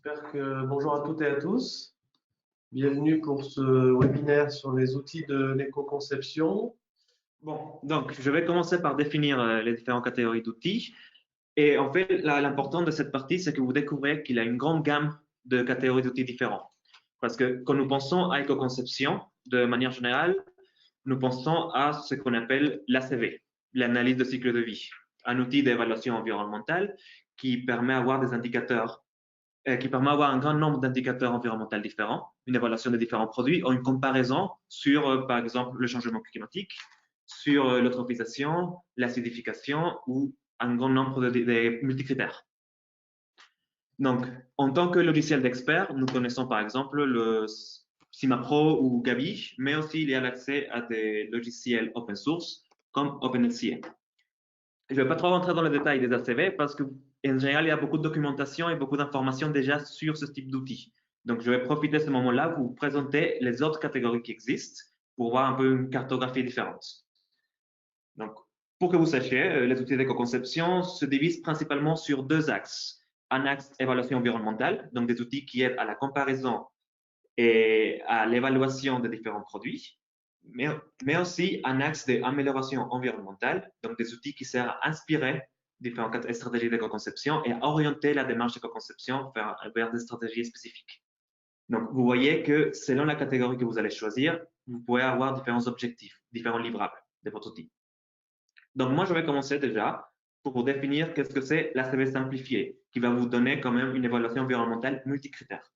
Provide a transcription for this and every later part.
J'espère que bonjour à toutes et à tous. Bienvenue pour ce webinaire sur les outils de l'éco-conception. Bon, donc je vais commencer par définir les différentes catégories d'outils. Et en fait, l'important de cette partie, c'est que vous découvrez qu'il y a une grande gamme de catégories d'outils différents. Parce que quand nous pensons à éco-conception, de manière générale, nous pensons à ce qu'on appelle l'ACV, l'analyse de cycle de vie, un outil d'évaluation environnementale qui permet d'avoir des indicateurs, qui permet d'avoir un grand nombre d'indicateurs environnementaux différents, une évaluation des différents produits ou une comparaison sur, par exemple, le changement climatique, sur l'eutrophisation, l'acidification ou un grand nombre de multicritères. Donc, en tant que logiciel d'expert, nous connaissons par exemple le CIMAPRO ou Gabi, mais aussi il y a l'accès à des logiciels open source comme OpenLCA. Je ne vais pas trop rentrer dans les détails des ACV parce qu'en général, il y a beaucoup de documentation et beaucoup d'informations déjà sur ce type d'outils. Donc, je vais profiter de ce moment-là pour vous présenter les autres catégories qui existent pour voir un peu une cartographie différente. Donc, pour que vous sachiez, les outils d'éco-conception se divisent principalement sur deux axes. Un axe évaluation environnementale, donc des outils qui aident à la comparaison et à l'évaluation des différents produits, mais aussi un axe d'amélioration environnementale, donc des outils qui servent à inspirer différentes stratégies d'éco-conception et à orienter la démarche d'éco-conception vers des stratégies spécifiques. Donc, vous voyez que selon la catégorie que vous allez choisir, vous pouvez avoir différents objectifs, différents livrables de votre outil. Donc, moi, je vais commencer déjà pour vous définir qu'est-ce que c'est l'ACV simplifié, qui va vous donner quand même une évaluation environnementale multicritère.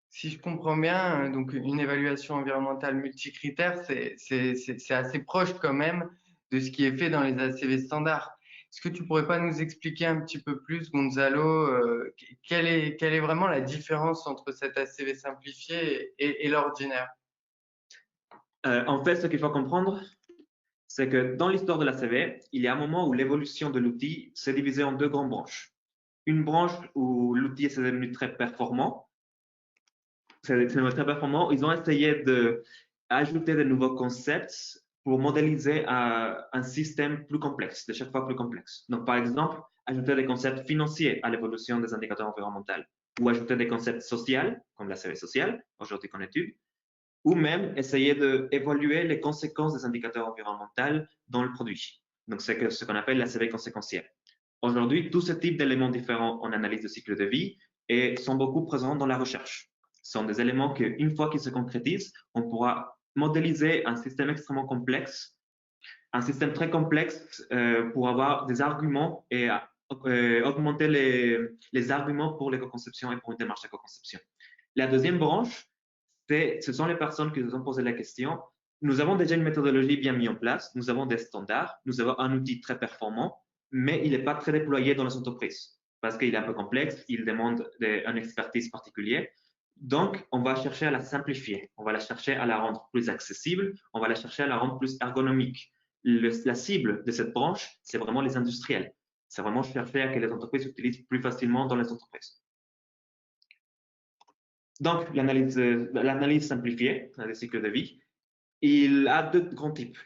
Si je comprends bien, donc une évaluation environnementale multicritère, c'est assez proche quand même de ce qui est fait dans les ACV standards. Est-ce que tu pourrais pas nous expliquer un petit peu plus, Gonzalo, quelle est vraiment la différence entre cet ACV simplifié et l'ordinaire? En fait, ce qu'il faut comprendre, c'est que dans l'histoire de l'ACV, il y a un moment où l'évolution de l'outil s'est divisée en deux grandes branches. Une branche où l'outil est devenu très performant. Ils ont essayé d'ajouter de nouveaux concepts pour modéliser un système plus complexe, de chaque fois plus complexe. Donc, par exemple, ajouter des concepts financiers à l'évolution des indicateurs environnementaux ou ajouter des concepts sociaux, comme la série sociale, aujourd'hui qu'on étudie, ou même essayer d'évaluer les conséquences des indicateurs environnementaux dans le produit. Donc, c'est ce qu'on appelle la CV conséquentielle. Aujourd'hui, tous ces types d'éléments différents en analyse de cycle de vie et sont beaucoup présents dans la recherche. Ce sont des éléments qu'une fois qu'ils se concrétisent, on pourra modéliser un système extrêmement complexe, un système très complexe pour avoir des arguments et augmenter les arguments pour l'éco-conception et pour une démarche d'éco-conception. La deuxième branche, ce sont les personnes qui nous ont posé la question. Nous avons déjà une méthodologie bien mise en place, nous avons des standards, nous avons un outil très performant, mais il n'est pas très déployé dans les entreprises parce qu'il est un peu complexe, il demande une expertise particulière. Donc, on va chercher à la simplifier, on va la chercher à la rendre plus accessible, on va la chercher à la rendre plus ergonomique. La cible de cette branche, c'est vraiment les industriels. C'est vraiment chercher à que les entreprises utilisent plus facilement dans les entreprises. Donc, l'analyse simplifiée des cycles de vie, il a deux grands types.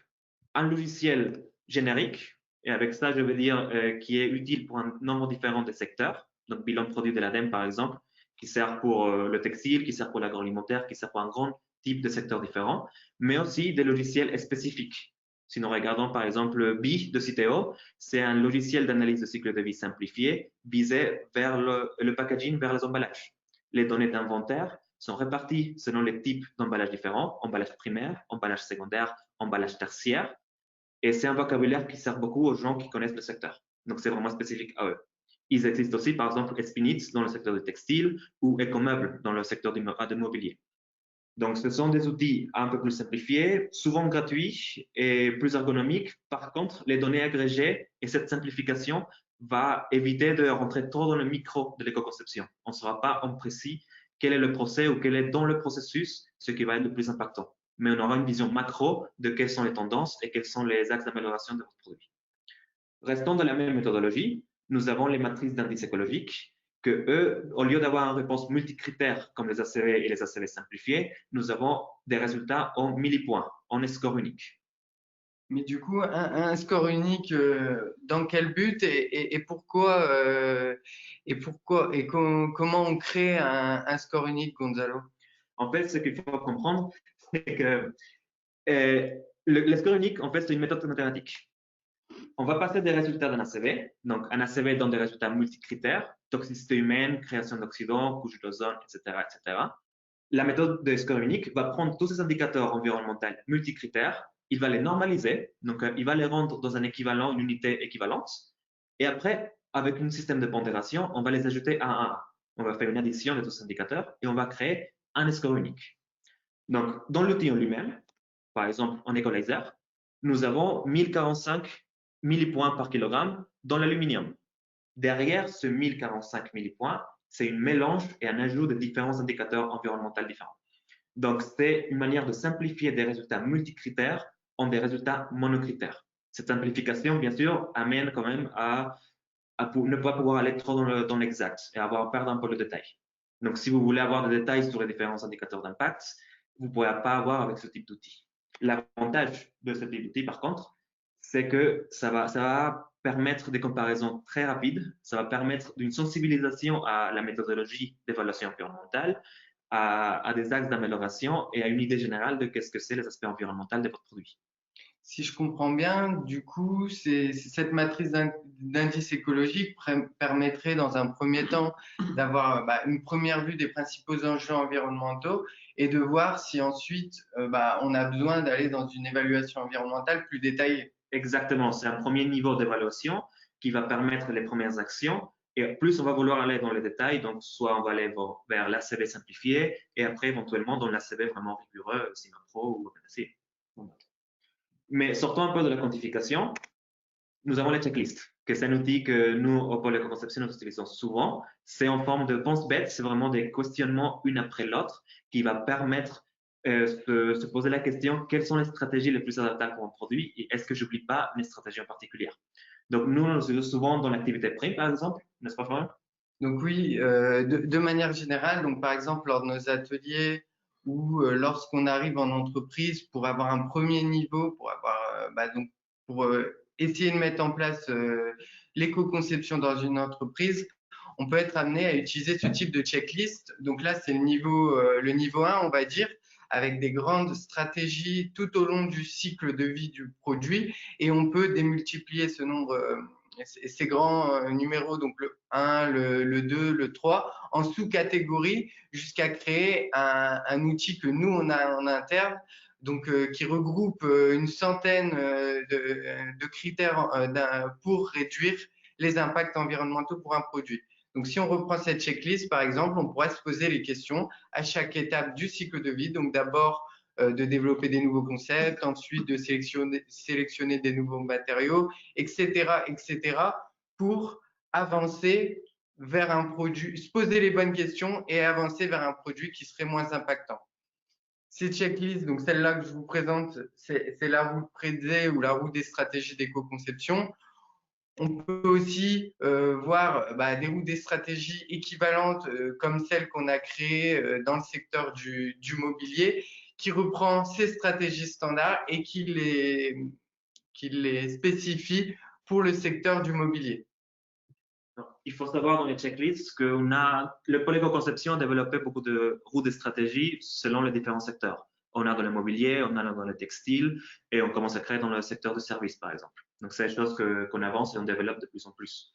Un logiciel générique, et avec ça, je veux dire qui est utile pour un nombre différent de secteurs. Donc, bilan produit de l'ADEME, par exemple, qui sert pour le textile, qui sert pour l'agroalimentaire, qui sert pour un grand type de secteurs différents, mais aussi des logiciels spécifiques. Si nous regardons, par exemple, BI de Citeo, c'est un logiciel d'analyse de cycle de vie simplifié visé vers le packaging, vers les emballages. Les données d'inventaire sont réparties selon les types d'emballages différents, emballage primaire, emballage secondaire, emballage tertiaire. Et c'est un vocabulaire qui sert beaucoup aux gens qui connaissent le secteur. Donc, c'est vraiment spécifique à eux. Ils existent aussi, par exemple, Espinitz dans le secteur du textile ou Ecomeuble dans le secteur du mobilier. Donc, ce sont des outils un peu plus simplifiés, souvent gratuits et plus ergonomiques. Par contre, les données agrégées et cette simplification va éviter de rentrer trop dans le micro de l'éco-conception. On ne saura pas en précis quel est le procès ou quel est dans le processus ce qui va être le plus impactant. Mais on aura une vision macro de quelles sont les tendances et quels sont les axes d'amélioration de votre produit. Restons dans la même méthodologie, nous avons les matrices d'indices écologiques que eux, au lieu d'avoir une réponse multicritère comme les ACV et les ACV simplifiés, nous avons des résultats en millipoints, en score unique. Mais du coup, un score unique, dans quel but et pourquoi comment on crée un score unique, Gonzalo? En fait, ce qu'il faut comprendre, c'est que le score unique, en fait, c'est une méthode mathématique. On va passer des résultats d'un ACV. Donc, un ACV donne des résultats multicritères, toxicité humaine, création d'oxydants, couche d'ozone, etc., etc. La méthode de score unique va prendre tous ces indicateurs environnementaux multicritères, il va les normaliser, donc il va les rendre dans un équivalent, une unité équivalente, et après, avec un système de pondération, on va les ajouter un à un. On va faire une addition de tous ces indicateurs et on va créer un score unique. Donc, dans l'outil en lui-même, par exemple en equalizer, nous avons 1045 millipoints par kilogramme dans l'aluminium. Derrière ce 1045 millipoints, c'est une mélange et un ajout de différents indicateurs environnementaux différents. Donc, c'est une manière de simplifier des résultats multicritères en des résultats monocritères. Cette simplification, bien sûr, amène quand même à ne pas pouvoir aller trop dans l'exact et perdre un peu le détail. Donc, si vous voulez avoir des détails sur les différents indicateurs d'impact, vous ne pourrez pas avoir avec ce type d'outil. L'avantage de ce type d'outil, par contre, c'est que ça va permettre des comparaisons très rapides, ça va permettre une sensibilisation à la méthodologie d'évaluation environnementale, à des axes d'amélioration et à une idée générale de qu'est-ce que c'est les aspects environnementaux de votre produit. Si je comprends bien, du coup, cette matrice d'indice écologique permettrait dans un premier temps d'avoir une première vue des principaux enjeux environnementaux et de voir si ensuite on a besoin d'aller dans une évaluation environnementale plus détaillée. Exactement, c'est un premier niveau d'évaluation qui va permettre les premières actions. Et plus on va vouloir aller dans les détails, donc soit on va aller vers l'ACV simplifié et après éventuellement dans l'ACV vraiment rigoureux, SIMAPRO ou OpenACV. Mais sortons un peu de la quantification, nous avons les checklists, que c'est un outil que nous, au pôle éco-conception, nous utilisons souvent. C'est en forme de pense-bête, c'est vraiment des questionnements une après l'autre qui va permettre de se poser la question quelles sont les stratégies les plus adaptables pour un produit et est-ce que je n'oublie pas une stratégie en particulier. Donc, nous utilisons souvent dans l'activité prime, par exemple, n'est-ce pas, Florian? Donc oui, de manière générale, donc par exemple lors de nos ateliers ou lorsqu'on arrive en entreprise pour avoir un premier niveau, pour avoir pour essayer de mettre en place l'éco-conception dans une entreprise, on peut être amené à utiliser ce type de checklist. Donc là, c'est le niveau 1, on va dire, avec des grandes stratégies tout au long du cycle de vie du produit, et on peut démultiplier ce nombre ces grands numéros, donc le 1, le 2, le 3, en sous-catégories jusqu'à créer un outil que nous, on a en interne, donc qui regroupe une centaine de critères pour réduire les impacts environnementaux pour un produit. Donc, si on reprend cette checklist, par exemple, on pourrait se poser les questions à chaque étape du cycle de vie. Donc, d'abord, de développer des nouveaux concepts, ensuite de sélectionner des nouveaux matériaux, etc., pour avancer vers un produit, se poser les bonnes questions et avancer vers un produit qui serait moins impactant. Ces checklists, donc celle-là que je vous présente, c'est la roue de Prédzé ou la roue des stratégies d'éco-conception. On peut aussi voir des routes des stratégies équivalentes comme celle qu'on a créée dans le secteur du mobilier, qui reprend ces stratégies standards et qui les spécifie pour le secteur du mobilier. Il faut savoir dans les checklists que le pôle éco-conception a développé beaucoup de routes de stratégie selon les différents secteurs. On a dans le mobilier, on a dans le textile et on commence à créer dans le secteur de service, par exemple. Donc, c'est des choses qu'on avance et on développe de plus en plus.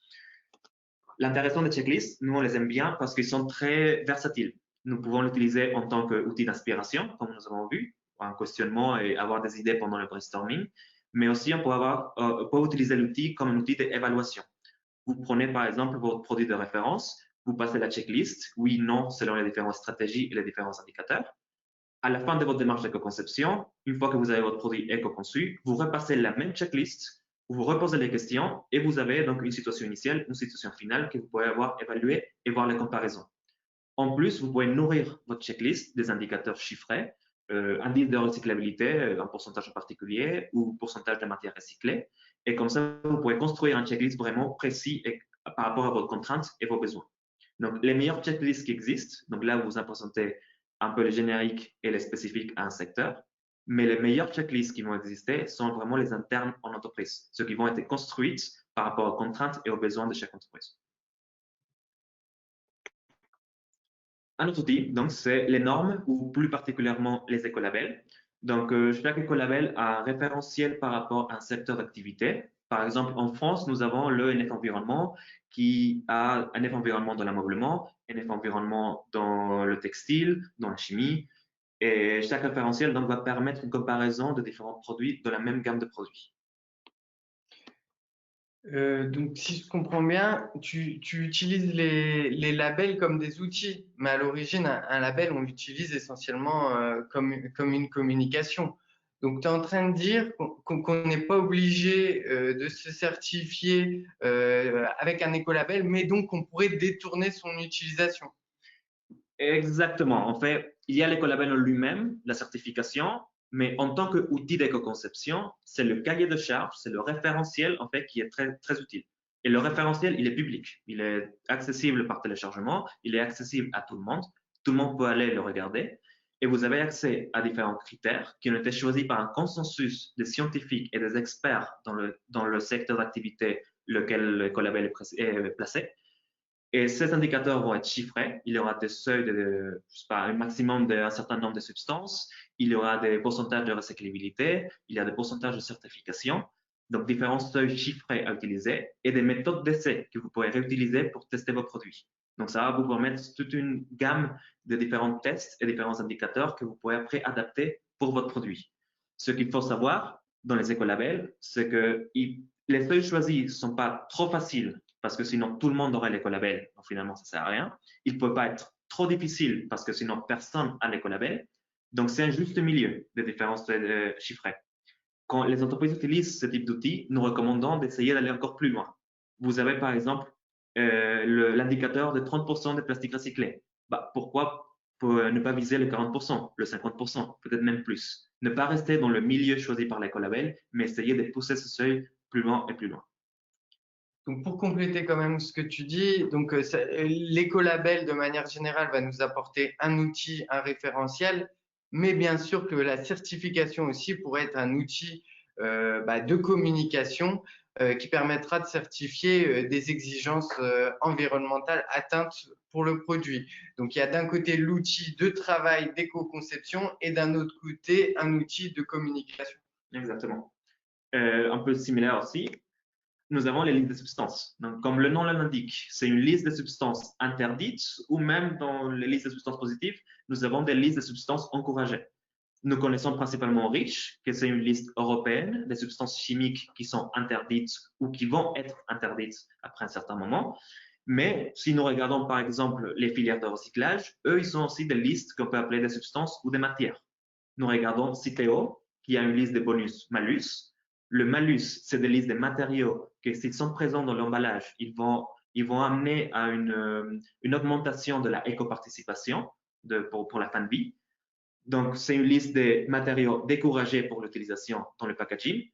L'intéressant des checklists, nous, on les aime bien parce qu'ils sont très versatiles. Nous pouvons l'utiliser en tant qu'outil d'inspiration, comme nous avons vu, un questionnement et avoir des idées pendant le brainstorming, mais aussi on peut utiliser l'outil comme un outil d'évaluation. Vous prenez par exemple votre produit de référence, vous passez la checklist, oui, non, selon les différentes stratégies et les différents indicateurs. À la fin de votre démarche d'éco-conception, une fois que vous avez votre produit éco-conçu, vous repassez la même checklist, vous reposez les questions et vous avez donc une situation initiale, une situation finale que vous pouvez avoir évaluée et voir les comparaisons. En plus, vous pouvez nourrir votre checklist des indicateurs chiffrés, indice de recyclabilité, un pourcentage en particulier ou pourcentage de matière recyclée. Et comme ça, vous pouvez construire un checklist vraiment précis par rapport à vos contraintes et vos besoins. Donc, les meilleurs checklists qui existent, donc là, vous présentez un peu les génériques et les spécifiques à un secteur. Mais les meilleures checklists qui vont exister sont vraiment les internes en entreprise, ceux qui vont être construites par rapport aux contraintes et aux besoins de chaque entreprise. Un autre outil, donc, c'est les normes ou plus particulièrement les écolabels. Donc, chaque écolabel a un référentiel par rapport à un secteur d'activité. Par exemple, en France, nous avons le NF Environnement qui a un NF Environnement dans l'ameublement, NF Environnement dans le textile, dans la chimie. Et chaque référentiel donc, va permettre une comparaison de différents produits de la même gamme de produits. Donc, si je comprends bien, tu utilises les labels comme des outils, mais à l'origine, un label, on l'utilise essentiellement comme une communication. Donc, tu es en train de dire qu'on n'est pas obligé de se certifier avec un écolabel, mais donc on pourrait détourner son utilisation. Exactement. En fait, il y a l'écolabel en lui-même, la certification, mais en tant qu'outil d'éco-conception, c'est le cahier de charges, c'est le référentiel en fait qui est très, très utile. Et le référentiel, il est public, il est accessible par téléchargement, il est accessible à tout le monde peut aller le regarder, et vous avez accès à différents critères qui ont été choisis par un consensus des scientifiques et des experts dans le secteur d'activité lequel l'écolabel est placé. Et ces indicateurs vont être chiffrés. Il y aura des seuils de, je sais pas, un maximum d'un certain nombre de substances. Il y aura des pourcentages de recyclabilité. Il y a des pourcentages de certification. Donc, différents seuils chiffrés à utiliser et des méthodes d'essai que vous pourrez réutiliser pour tester vos produits. Donc, ça va vous permettre toute une gamme de différents tests et différents indicateurs que vous pourrez après adapter pour votre produit. Ce qu'il faut savoir dans les écolabels, c'est que les seuils choisis ne sont pas trop faciles parce que sinon tout le monde aurait l'écolabel, donc finalement ça ne sert à rien. Il ne peut pas être trop difficile parce que sinon personne n'a l'écolabel. Donc c'est un juste milieu de différences chiffrées. Quand les entreprises utilisent ce type d'outils, nous recommandons d'essayer d'aller encore plus loin. Vous avez par exemple l'indicateur de 30% de plastique recyclé. Pourquoi ne pas viser le 40%, le 50%, peut-être même plus? Ne pas rester dans le milieu choisi par l'écolabel, mais essayer de pousser ce seuil plus loin et plus loin. Donc, pour compléter quand même ce que tu dis, donc l'écolabel de manière générale va nous apporter un outil, un référentiel, mais bien sûr que la certification aussi pourrait être un outil de communication qui permettra de certifier des exigences environnementales atteintes pour le produit. Donc, il y a d'un côté l'outil de travail d'éco-conception et d'un autre côté un outil de communication. Exactement. Un peu similaire aussi. Nous avons les listes de substances. Donc, comme le nom l'indique, c'est une liste de substances interdites ou même dans les listes de substances positives, nous avons des listes de substances encouragées. Nous connaissons principalement REACH, que c'est une liste européenne des substances chimiques qui sont interdites ou qui vont être interdites après un certain moment. Mais si nous regardons par exemple les filières de recyclage, eux, ils sont aussi des listes qu'on peut appeler des substances ou des matières. Nous regardons CITEO, qui a une liste de bonus-malus. Le malus, c'est des listes de matériaux que s'ils sont présents dans l'emballage, ils vont amener à une augmentation de la éco-participation pour la fin de vie. Donc, c'est une liste des matériaux découragés pour l'utilisation dans le packaging.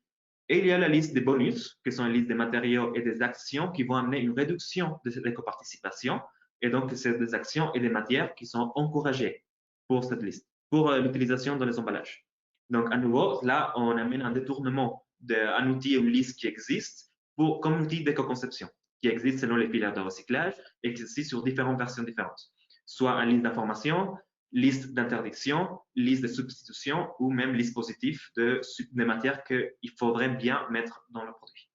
Et il y a la liste des bonus, qui sont une liste des matériaux et des actions qui vont amener une réduction de cette éco-participation. Et donc, c'est des actions et des matières qui sont encouragées pour cette liste, pour l'utilisation dans les emballages. Donc, à nouveau, là, on amène un détournement d'un outil ou une liste qui existe comme outil d'éco-conception, qui existe selon les filières de recyclage et qui existe sur différentes versions différentes. Soit une liste d'information, liste d'interdiction, liste de substitution ou même liste positive des matières qu'il faudrait bien mettre dans le produit.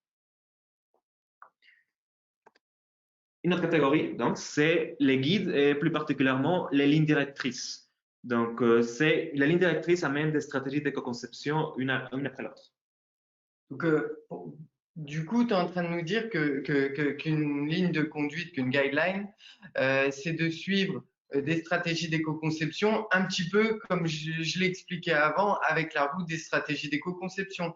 Une autre catégorie, donc, c'est les guides et plus particulièrement les lignes directrices. Donc, les lignes directrices amènent des stratégies d'éco-conception une après l'autre. Donc, du coup, tu es en train de nous dire qu'une ligne de conduite, qu'une guideline, c'est de suivre des stratégies d'éco-conception, un petit peu comme je l'ai expliqué avant avec la route des stratégies d'éco-conception.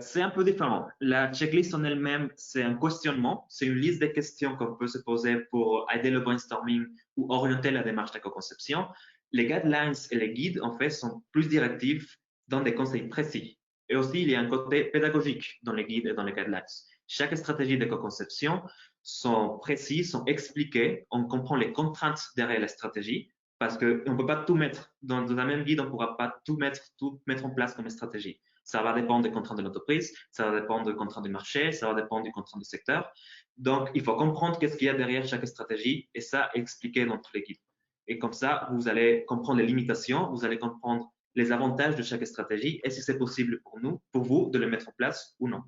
C'est un peu différent. La checklist en elle-même, c'est un questionnement, c'est une liste de questions qu'on peut se poser pour aider le brainstorming ou orienter la démarche d'éco-conception. Les guidelines et les guides, en fait, sont plus directifs dans des conseils précis. Et aussi, il y a un côté pédagogique dans les guides et dans les guidelines. Chaque stratégie d'éco-conception sont précises, sont expliquées, on comprend les contraintes derrière la stratégie Parce qu'on ne peut pas tout mettre dans un même guide, on ne pourra pas tout mettre en place comme stratégie. Ça va dépendre des contraintes de l'entreprise, ça va dépendre des contraintes du marché, ça va dépendre des contraintes du secteur. Donc, il faut comprendre qu'est-ce qu'il y a derrière chaque stratégie et ça expliquer dans tous les guides. Et comme ça, vous allez comprendre les limitations, vous allez comprendre les avantages de chaque stratégie et si c'est possible pour vous, de le mettre en place ou non.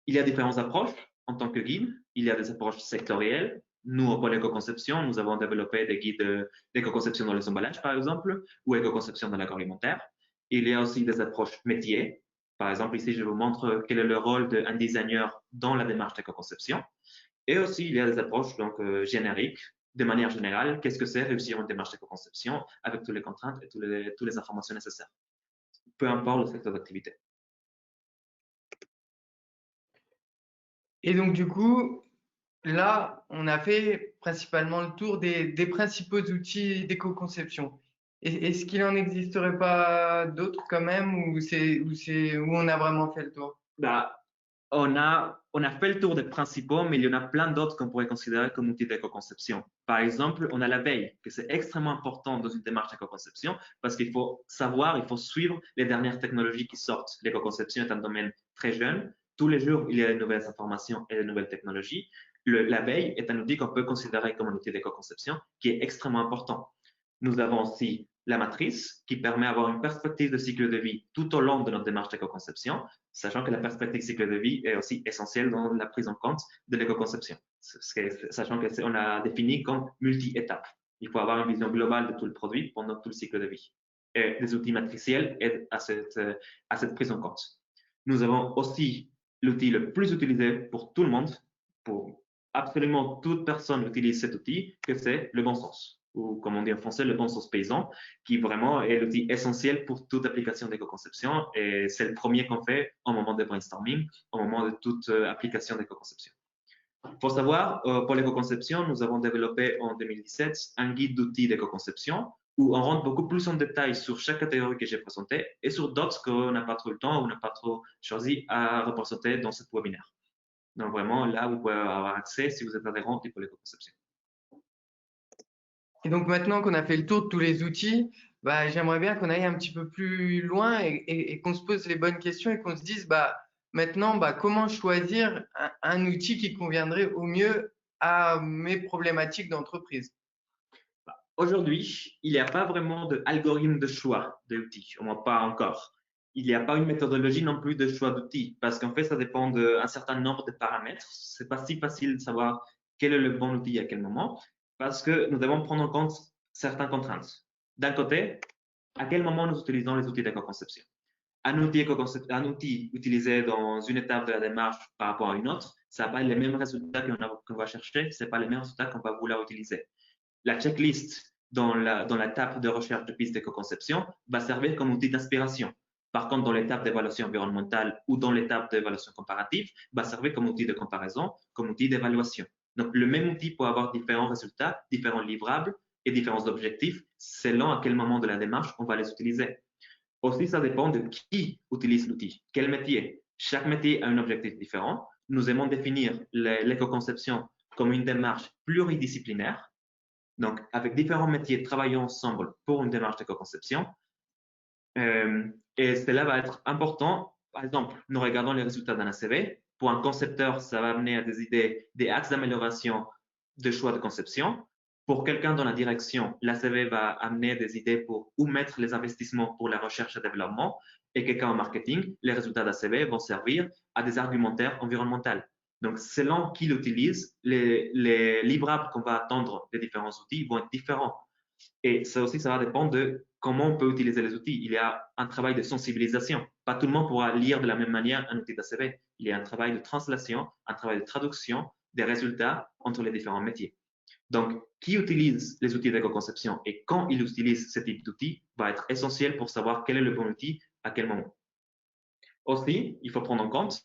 Il y a différentes approches en tant que guide. Il y a des approches sectorielles. Nous, au pôle éco-conception, nous avons développé des guides d'éco-conception dans les emballages, par exemple, ou éco-conception dans l'agroalimentaire. Il y a aussi des approches métiers. Par exemple, ici, je vous montre quel est le rôle d'un designer dans la démarche d'éco-conception. Et aussi, il y a des approches donc génériques. De manière générale, qu'est-ce que c'est réussir une démarche d'éco-conception avec toutes les contraintes et toutes les informations nécessaires, peu importe le secteur d'activité. Et donc, du coup, là, on a fait principalement le tour des principaux outils d'éco-conception. Est-ce qu'il en existerait pas d'autres quand même où on a vraiment fait le tour? Bah, on a fait le tour des principaux, mais il y en a plein d'autres qu'on pourrait considérer comme outils d'éco-conception. Par exemple, on a la veille, que c'est extrêmement important dans une démarche d'éco-conception parce qu'il faut savoir, il faut suivre les dernières technologies qui sortent. L'éco-conception est un domaine très jeune. Tous les jours, il y a de nouvelles informations et de nouvelles technologies. La veille est un outil qu'on peut considérer comme un outil d'éco-conception qui est extrêmement important. Nous avons aussi la matrice qui permet d'avoir une perspective de cycle de vie tout au long de notre démarche d'éco-conception, sachant que la perspective cycle de vie est aussi essentielle dans la prise en compte de l'éco-conception, sachant qu'on a défini comme multi-étapes. Il faut avoir une vision globale de tout le produit pendant tout le cycle de vie. Et des outils matriciels aident à cette prise en compte. Nous avons aussi l'outil le plus utilisé pour tout le monde, pour absolument toute personne utilise cet outil, que c'est le bon sens, ou comme on dit en français, le bon sens paysan, qui vraiment est l'outil essentiel pour toute application d'éco-conception et c'est le premier qu'on fait au moment de brainstorming, au moment de toute application d'éco-conception. Il faut savoir, pour l'éco-conception, nous avons développé en 2017 un guide d'outils d'éco-conception où on rentre beaucoup plus en détail sur chaque catégorie que j'ai présentée et sur d'autres qu'on n'a pas trop le temps ou n'a pas trop choisi à représenter dans ce webinaire. Donc vraiment, là, vous pouvez avoir accès si vous êtes adhérent pour l'éco-conception. Et donc maintenant qu'on a fait le tour de tous les outils, bah, j'aimerais bien qu'on aille un petit peu plus loin et qu'on se pose les bonnes questions et qu'on se dise bah, maintenant bah, comment choisir un outil qui conviendrait au mieux à mes problématiques d'entreprise. Aujourd'hui, il n'y a pas vraiment d'algorithme de choix d'outils, au moins pas encore. Il n'y a pas une méthodologie non plus de choix d'outils, parce qu'en fait, ça dépend d'un certain nombre de paramètres. C'est pas si facile de savoir quel est le bon outil à quel moment, parce que nous devons prendre en compte certaines contraintes. D'un côté, à quel moment nous utilisons les outils d'éco-conception? Un outil utilisé dans une étape de la démarche par rapport à une autre, ça n'a pas les mêmes résultats qu'on va chercher, ce n'est pas les mêmes résultats qu'on va vouloir utiliser. La checklist dans la table de recherche de pistes d'éco-conception va servir comme outil d'inspiration. Par contre, dans l'étape d'évaluation environnementale ou dans l'étape d'évaluation comparative, va servir comme outil de comparaison, comme outil d'évaluation. Donc, le même outil peut avoir différents résultats, différents livrables et différents objectifs selon à quel moment de la démarche on va les utiliser. Aussi, ça dépend de qui utilise l'outil, quel métier. Chaque métier a un objectif différent. Nous aimons définir l'éco-conception comme une démarche pluridisciplinaire. Donc, avec différents métiers travaillant ensemble pour une démarche d'éco-conception. Et cela va être important. Par exemple, nous regardons les résultats d'un ACV. Pour un concepteur, ça va amener à des idées, des axes d'amélioration de choix de conception. Pour quelqu'un dans la direction, l'ACV va amener des idées pour où mettre les investissements pour la recherche et développement. Et quelqu'un en marketing, les résultats d'ACV vont servir à des argumentaires environnementaux. Donc, selon qui l'utilise, les livrables qu'on va attendre des différents outils vont être différents. Et ça aussi, ça va dépendre de comment on peut utiliser les outils. Il y a un travail de sensibilisation. Pas tout le monde pourra lire de la même manière un outil d'ACV. Il y a un travail de translation, un travail de traduction des résultats entre les différents métiers. Donc, qui utilise les outils d'éco-conception et quand il utilise ce type d'outils va être essentiel pour savoir quel est le bon outil à quel moment. Aussi, il faut prendre en compte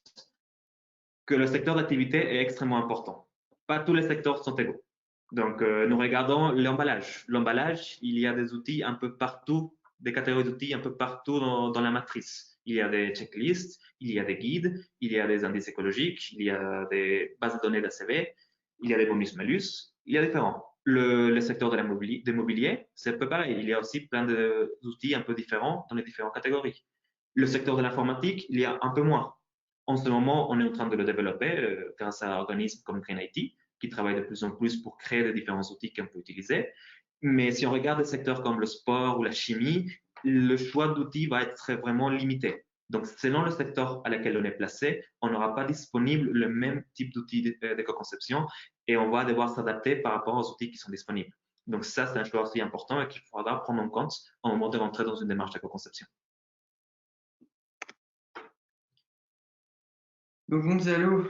que le secteur d'activité est extrêmement important. Pas tous les secteurs sont égaux. Donc, nous regardons l'emballage. L'emballage, il y a des outils un peu partout, des catégories d'outils un peu partout dans la matrice. Il y a des checklists, il y a des guides, il y a des indices écologiques, il y a des bases de données d'ACV, il y a des bonus-malus, il y a différents. Le secteur de l'immobilier, c'est un peu pareil. Il y a aussi plein d'outils un peu différents dans les différentes catégories. Le secteur de l'informatique, il y a un peu moins. En ce moment, on est en train de le développer grâce à un organisme comme Green IT, qui travaille de plus en plus pour créer de différents outils qu'on peut utiliser. Mais si on regarde des secteurs comme le sport ou la chimie, le choix d'outils va être vraiment limité. Donc, selon le secteur à lequel on est placé, on n'aura pas disponible le même type d'outils d'éco-conception et on va devoir s'adapter par rapport aux outils qui sont disponibles. Donc, ça, c'est un choix aussi important et qu'il faudra prendre en compte au moment de rentrer dans une démarche d'éco-conception. Donc, Gonzalo,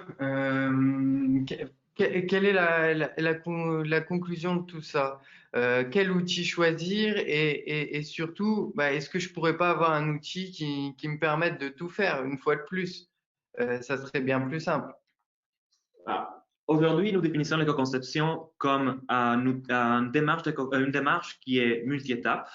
quelle est la conclusion de tout ça? Quel outil choisir et surtout, est-ce que je pourrais pas avoir un outil qui me permette de tout faire une fois de plus? Ça serait bien plus simple. Ah. Aujourd'hui, nous définissons l'éco-conception comme une démarche qui est multi-étapes,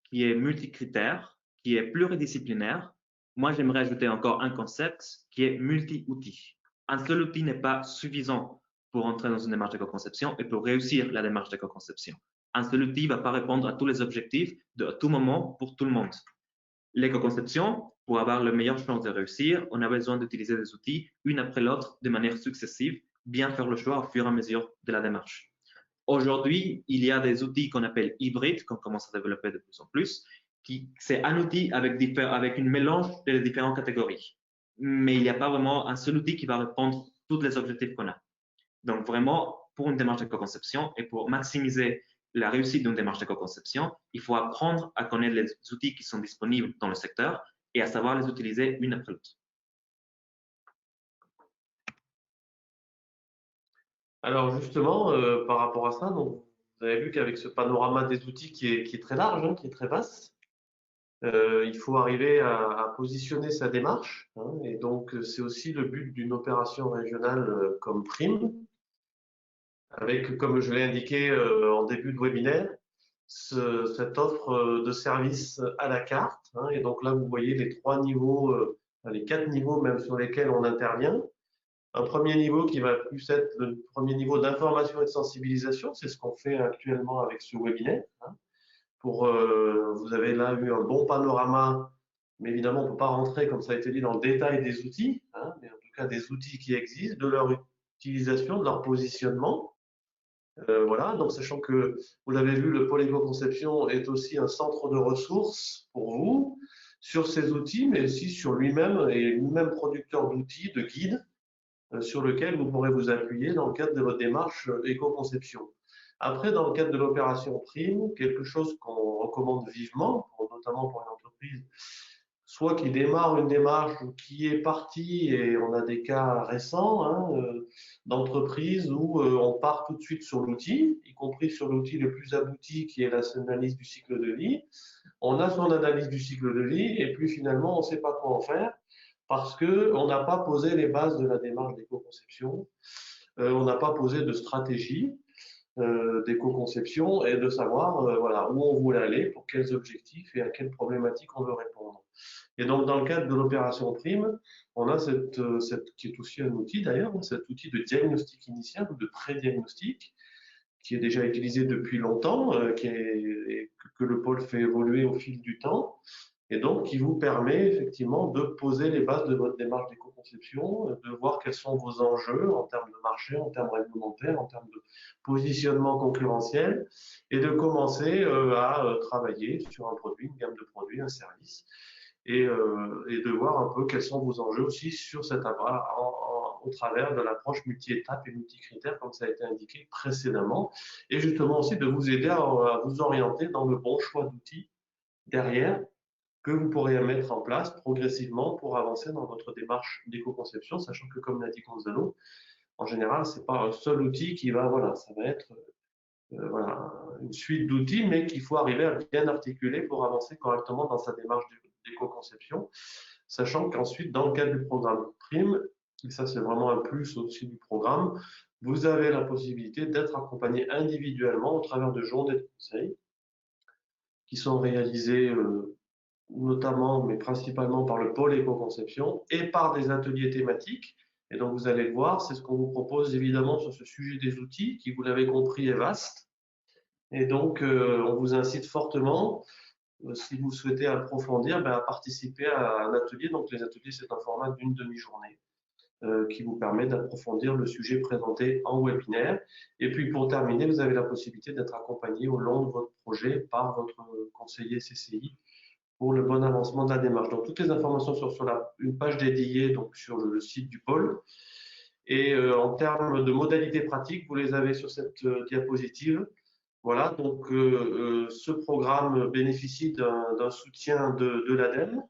qui est multi-critères, qui est pluridisciplinaire. Moi, j'aimerais ajouter encore un concept qui est multi-outils. Un seul outil n'est pas suffisant pour entrer dans une démarche d'éco-conception et pour réussir la démarche d'éco-conception. Un seul outil ne va pas répondre à tous les objectifs à tout moment pour tout le monde. L'éco-conception, pour avoir le meilleur chance de réussir, on a besoin d'utiliser des outils une après l'autre de manière successive, bien faire le choix au fur et à mesure de la démarche. Aujourd'hui, il y a des outils qu'on appelle hybrides, qu'on commence à développer de plus en plus, c'est un outil avec une mélange des différentes catégories. Mais il n'y a pas vraiment un seul outil qui va répondre à tous les objectifs qu'on a. Donc vraiment, pour une démarche d'éco-conception et pour maximiser la réussite d'une démarche d'éco-conception, il faut apprendre à connaître les outils qui sont disponibles dans le secteur et à savoir les utiliser une après l'autre. Alors justement, par rapport à ça, donc, vous avez vu qu'avec ce panorama des outils qui est très large, hein, qui est très vaste, il faut arriver à positionner sa démarche, hein, et donc c'est aussi le but d'une opération régionale comme PRIM, avec, comme je l'ai indiqué en début de webinaire, cette offre de services à la carte, hein, et donc là vous voyez les 3 niveaux, les 4 niveaux même sur lesquels on intervient. Un premier niveau qui va plus être le premier niveau d'information et de sensibilisation, c'est ce qu'on fait actuellement avec ce webinaire, hein. Vous avez là eu un bon panorama, mais évidemment on ne peut pas rentrer, comme ça a été dit, dans le détail des outils, hein, mais en tout cas des outils qui existent, de leur utilisation, de leur positionnement. Voilà, donc sachant que vous l'avez vu, le pôle éco-conception est aussi un centre de ressources pour vous sur ces outils, mais aussi sur lui-même et lui-même producteur d'outils, de guides, sur lequel vous pourrez vous appuyer dans le cadre de votre démarche éco-conception. Après, dans le cadre de l'opération PRIM, quelque chose qu'on recommande vivement, notamment pour une entreprise, soit qui démarre une démarche ou qui est partie, et on a des cas récents, hein, d'entreprises où on part tout de suite sur l'outil, y compris sur l'outil le plus abouti qui est l'analyse du cycle de vie. On a son analyse du cycle de vie et puis finalement on ne sait pas quoi en faire parce qu'on n'a pas posé les bases de la démarche d'éco-conception, on n'a pas posé de stratégie d'éco-conception et de savoir voilà, où on voulait aller, pour quels objectifs et à quelles problématiques on veut répondre. Et donc, dans le cadre de l'opération PRIM, on a qui est aussi un outil d'ailleurs, cet outil de diagnostic initial ou de pré-diagnostic, qui est déjà utilisé depuis longtemps, que le pôle fait évoluer au fil du temps, et donc qui vous permet effectivement de poser les bases de votre démarche d'éco-conception, de voir quels sont vos enjeux en termes de marché, en termes réglementaires, en termes de positionnement concurrentiel, et de commencer à travailler sur un produit, une gamme de produits, un service, et de voir un peu quels sont vos enjeux aussi sur cette au travers de l'approche multi-étapes et multi-critères, comme ça a été indiqué précédemment, et justement aussi de vous aider à vous orienter dans le bon choix d'outils derrière que vous pourrez mettre en place progressivement pour avancer dans votre démarche d'éco-conception, sachant que, comme l'a dit Gonzalo, en général, c'est pas un seul outil qui va, voilà, ça va être voilà, une suite d'outils, mais qu'il faut arriver à bien articuler pour avancer correctement dans sa démarche d'éco-conception, sachant qu'ensuite, dans le cadre du programme PRIM, et ça c'est vraiment un plus aussi du programme, vous avez la possibilité d'être accompagné individuellement au travers de journées de conseil qui sont réalisées notamment, mais principalement par le pôle éco-conception et par des ateliers thématiques. Et donc, vous allez le voir, c'est ce qu'on vous propose évidemment sur ce sujet des outils, qui, vous l'avez compris, est vaste. Et donc, on vous incite fortement, si vous souhaitez approfondir, à participer à un atelier. Donc, les ateliers, c'est un format d'une demi-journée qui vous permet d'approfondir le sujet présenté en webinaire. Et puis, pour terminer, vous avez la possibilité d'être accompagné au long de votre projet par votre conseiller CCI pour le bon avancement de la démarche. Donc, toutes les informations sont sur une page dédiée donc sur le site du pôle. Et en termes de modalités pratiques, vous les avez sur cette diapositive. Voilà, donc ce programme bénéficie d'un soutien de l'ADEME,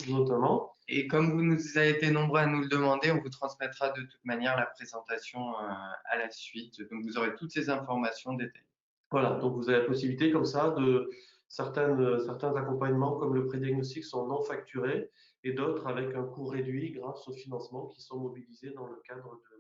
notamment. Et comme vous nous avez été nombreux à nous le demander, on vous transmettra de toute manière la présentation à la suite. Donc, vous aurez toutes ces informations détaillées. Voilà, donc vous avez la possibilité comme ça de certains accompagnements comme le prédiagnostic sont non facturés et d'autres avec un coût réduit grâce aux financements qui sont mobilisés dans le cadre de